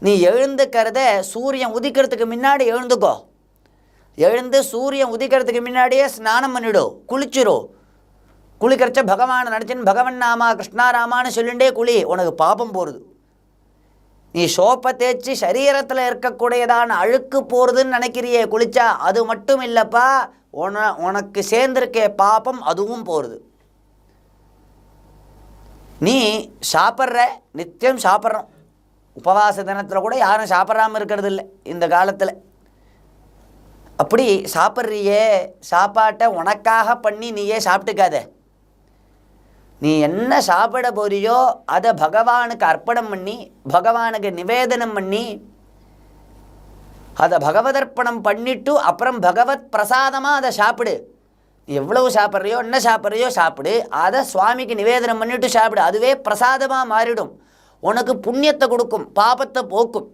நீ எழுந்துக்கிறத சூரியன் உதிக்கிறதுக்கு முன்னாடி எழுந்துக்கோ. எழுந்து சூரியன் உதிக்கிறதுக்கு முன்னாடியே ஸ்நானம் பண்ணிடும், குளிச்சிரும். குளிக்கிறச்ச பகவானை நினச்சின்னு பகவன் நாமா கிருஷ்ணாராமான்னு சொல்லிண்டே குளி, உனக்கு பாபம் போகிறது. நீ சோப்பை தேய்ச்சி சரீரத்தில் இருக்கக்கூடியதான அழுக்கு போகிறதுன்னு நினைக்கிறியே குளிச்சா, அது மட்டும் இல்லைப்பா, உனக்கு சேர்ந்திருக்கே பாபம் அதுவும் போகிறது. நீ சாப்பிட்ற, நித்தியம் சாப்பிட்றோம். உபவாச தினத்தில் கூட யாரும் சாப்பிட்றாமல் இருக்கிறது இல்லை இந்த காலத்தில். அப்படி சாப்பிட்றியே, சாப்பாட்டை உனக்காக பண்ணி நீயே சாப்பிட்டுக்காத. நீ என்ன சாப்பிட போறியோ அதை பகவானுக்கு அர்ப்பணம் பண்ணி, பகவானுக்கு நிவேதனம் பண்ணி, அதை பகவதர்ப்பணம் பண்ணிட்டு அப்புறம் பகவத் பிரசாதமாக அதை சாப்பிடு. எவ்வளவு சாப்பிட்றியோ, என்ன சாப்பிட்றியோ சாப்பிடு, அதை சுவாமிக்கு நிவேதனம் பண்ணிட்டு சாப்பிடு. அதுவே பிரசாதமாக மாறிடும், உனக்கு புண்ணியத்தை கொடுக்கும், பாபத்தை போக்கும்.